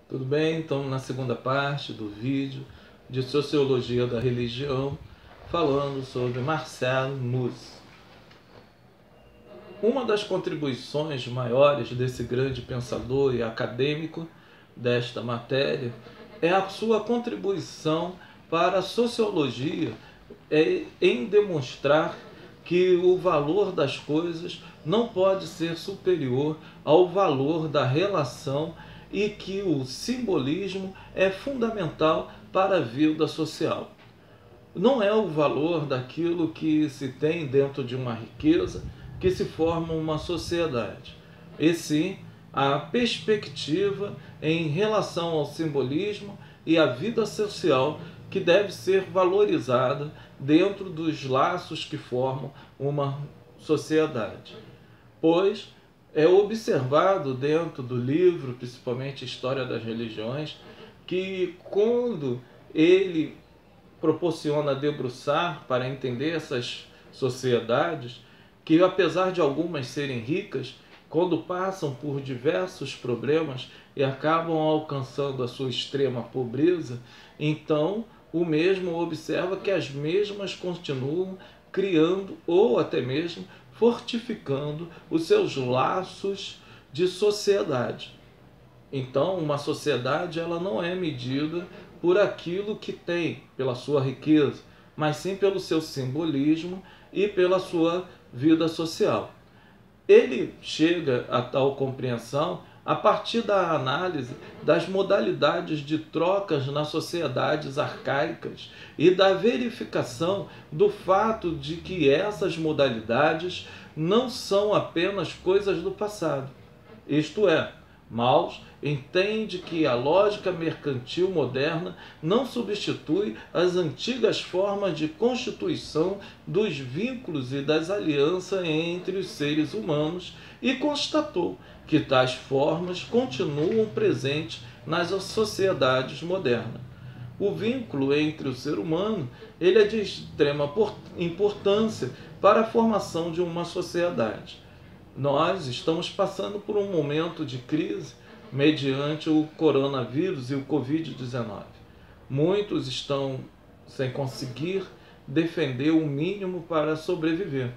Tudo bem? Então, na segunda parte do vídeo de Sociologia da Religião, falando sobre Marcel Mauss. Uma das contribuições maiores desse grande pensador e acadêmico desta matéria é a sua contribuição para a sociologia em demonstrar que o valor das coisas não pode ser superior ao valor da relação e que o simbolismo é fundamental para a vida social. Não é o valor daquilo que se tem dentro de uma riqueza que se forma uma sociedade, e sim a perspectiva em relação ao simbolismo e à vida social que deve ser valorizada dentro dos laços que formam uma sociedade. Pois é observado dentro do livro, principalmente História das Religiões, que quando ele proporciona debruçar para entender essas sociedades, que apesar de algumas serem ricas, quando passam por diversos problemas e acabam alcançando a sua extrema pobreza, então o mesmo observa que as mesmas continuam criando ou até mesmo fortificando os seus laços de sociedade. Então, uma sociedade ela não é medida por aquilo que tem, pela sua riqueza, mas sim pelo seu simbolismo e pela sua vida social. Ele chega a tal compreensão a partir da análise das modalidades de trocas nas sociedades arcaicas e da verificação do fato de que essas modalidades não são apenas coisas do passado. Isto é, Mauss entende que a lógica mercantil moderna não substitui as antigas formas de constituição dos vínculos e das alianças entre os seres humanos e constatou que tais formas continuam presentes nas sociedades modernas. O vínculo entre o ser humano ele é de extrema importância para a formação de uma sociedade. Nós estamos passando por um momento de crise mediante o coronavírus e o Covid-19. Muitos estão sem conseguir defender o mínimo para sobreviver.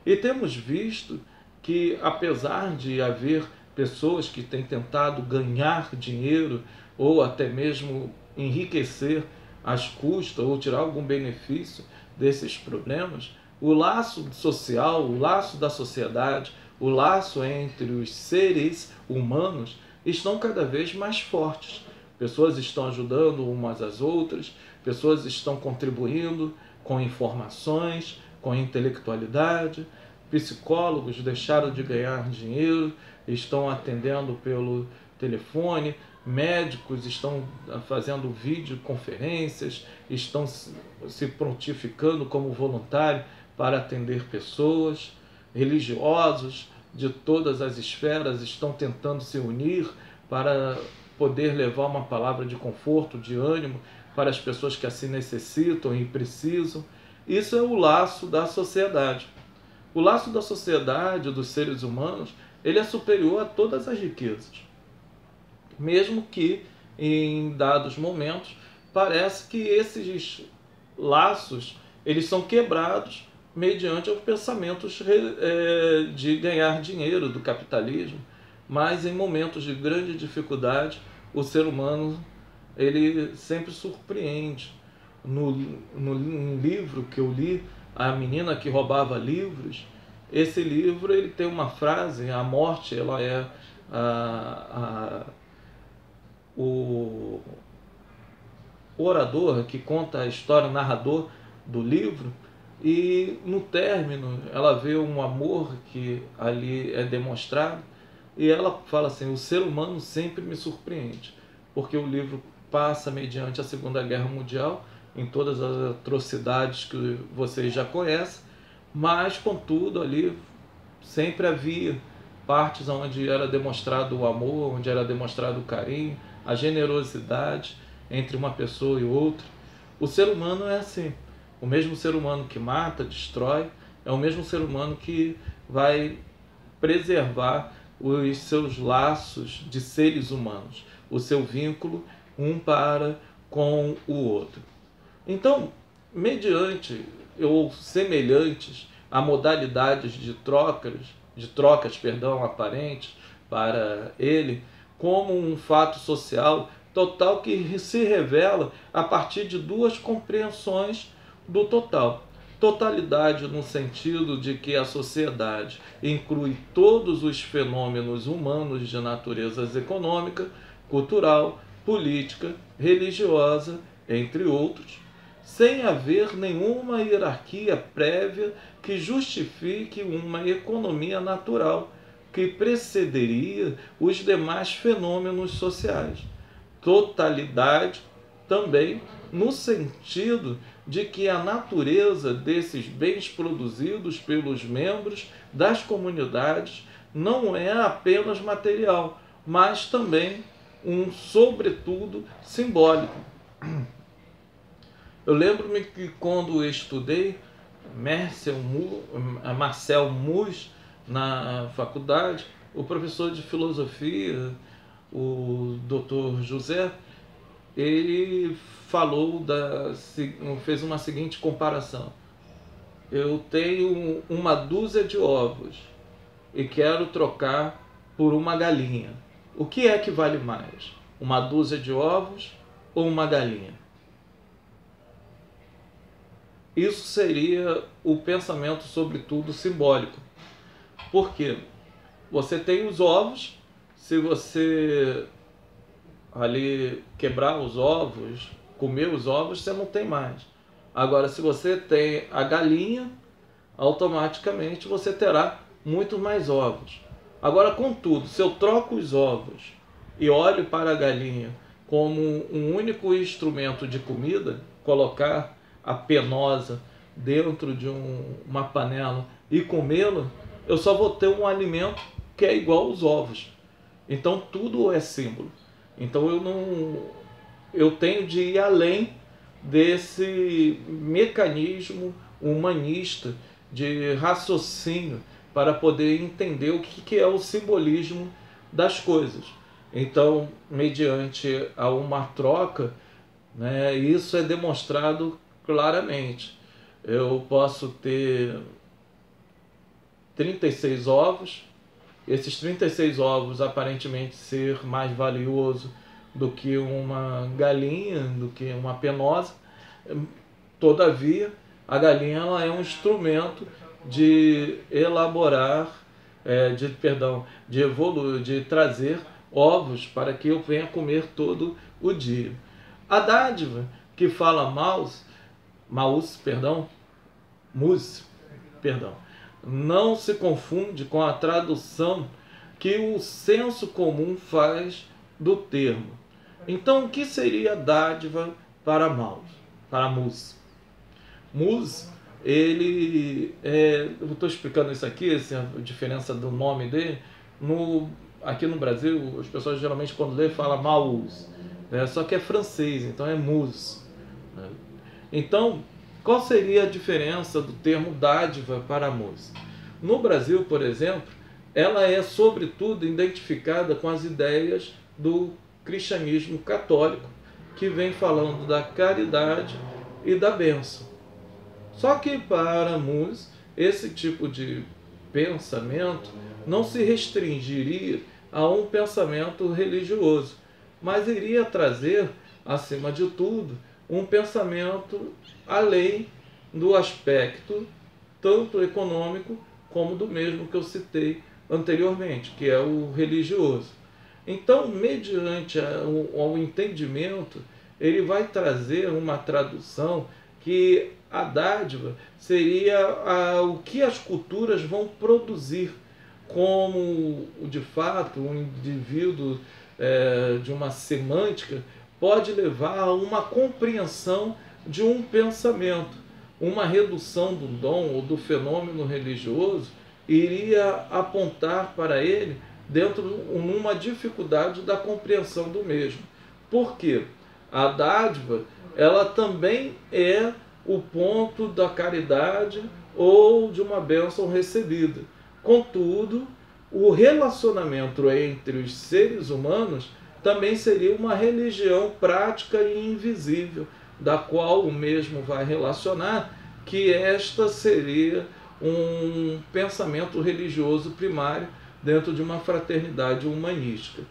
E temos visto que, apesar de haver pessoas que têm tentado ganhar dinheiro ou até mesmo enriquecer às custas ou tirar algum benefício desses problemas, o laço social, o laço da sociedade, o laço entre os seres humanos estão cada vez mais fortes. Pessoas estão ajudando umas às outras, pessoas estão contribuindo com informações, com intelectualidade, psicólogos deixaram de ganhar dinheiro, estão atendendo pelo telefone, médicos estão fazendo videoconferências, estão se prontificando como voluntário para atender pessoas. Religiosos de todas as esferas estão tentando se unir para poder levar uma palavra de conforto, de ânimo para as pessoas que assim necessitam e precisam. Isso é o laço da sociedade. O laço da sociedade, dos seres humanos, ele é superior a todas as riquezas. Mesmo que, em dados momentos, parece que esses laços eles são quebrados mediante os pensamentos de ganhar dinheiro do capitalismo, mas em momentos de grande dificuldade, o ser humano ele sempre surpreende. No livro que eu li, A Menina que Roubava Livros, esse livro ele tem uma frase, a morte ela é o orador que conta a história, o narrador do livro, e no término ela vê um amor que ali é demonstrado e ela fala assim: o ser humano sempre me surpreende, porque o livro passa mediante a Segunda Guerra Mundial, em todas as atrocidades que vocês já conhecem, mas contudo ali sempre havia partes onde era demonstrado o amor, onde era demonstrado o carinho, a generosidade entre uma pessoa e outra. O ser humano é assim. O mesmo ser humano que mata, destrói, é o mesmo ser humano que vai preservar os seus laços de seres humanos. o seu vínculo um para com o outro. Então, mediante ou semelhantes a modalidades de trocas, aparentes para ele, como um fato social total que se revela a partir de duas compreensões do total. Totalidade no sentido de que a sociedade inclui todos os fenômenos humanos de natureza econômica, cultural, política, religiosa, entre outros, sem haver nenhuma hierarquia prévia que justifique uma economia natural que precederia os demais fenômenos sociais. Totalidade também no sentido de que a natureza desses bens produzidos pelos membros das comunidades não é apenas material, mas também um sobretudo simbólico. Eu lembro-me que quando eu estudei Marcel Mauss na faculdade, o professor de filosofia, o Dr. José, ele fez uma seguinte comparação. Eu tenho uma dúzia de ovos e quero trocar por uma galinha. O que é que vale mais? Uma dúzia de ovos ou uma galinha? Isso seria o pensamento, sobretudo, simbólico. Por quê? Você tem os ovos, se você ali quebrar os ovos, comer os ovos, você não tem mais. Agora, se você tem a galinha, automaticamente você terá muito mais ovos. Agora, contudo, se eu troco os ovos e olho para a galinha como um único instrumento de comida, colocar a penosa dentro de uma panela e comê-la, eu só vou ter um alimento que é igual aos ovos. Então tudo é símbolo. Então eu tenho de ir além desse mecanismo humanista de raciocínio para poder entender o que é o simbolismo das coisas. Então, mediante a uma troca, né, isso é demonstrado claramente. Eu posso ter 36 ovos, esses 36 ovos aparentemente ser mais valioso do que uma galinha, do que uma penosa. Todavia, a galinha ela é um instrumento de elaborar, de evoluir, de trazer ovos para que eu venha comer todo o dia. A dádiva que fala Mauss, não se confunde com a tradução que o senso comum faz do termo. Então, o que seria dádiva para Mauss? Mauss, eu estou explicando isso aqui, a diferença do nome dele. Aqui no Brasil, as pessoas geralmente quando lê falam Mauss, né? Só que é francês, então é Mauss, né? Então, qual seria a diferença do termo dádiva para Mauss? No Brasil, por exemplo, ela é sobretudo identificada com as ideias do cristianismo católico, que vem falando da caridade e da bênção. Só que para Mauss, esse tipo de pensamento não se restringiria a um pensamento religioso, mas iria trazer, acima de tudo, um pensamento além do aspecto tanto econômico como do mesmo que eu citei anteriormente, que é o religioso. Então, mediante o entendimento, ele vai trazer uma tradução que a dádiva seria o que as culturas vão produzir, como, de fato, um indivíduo de uma semântica pode levar a uma compreensão de um pensamento. Uma redução do dom ou do fenômeno religioso iria apontar para ele dentro de uma dificuldade da compreensão do mesmo. Por quê? A dádiva, ela também é o ponto da caridade ou de uma bênção recebida. Contudo, o relacionamento entre os seres humanos também seria uma religião prática e invisível, da qual o mesmo vai relacionar que esta seria um pensamento religioso primário dentro de uma fraternidade humanística.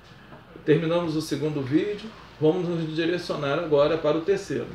Terminamos o segundo vídeo, vamos nos direcionar agora para o terceiro.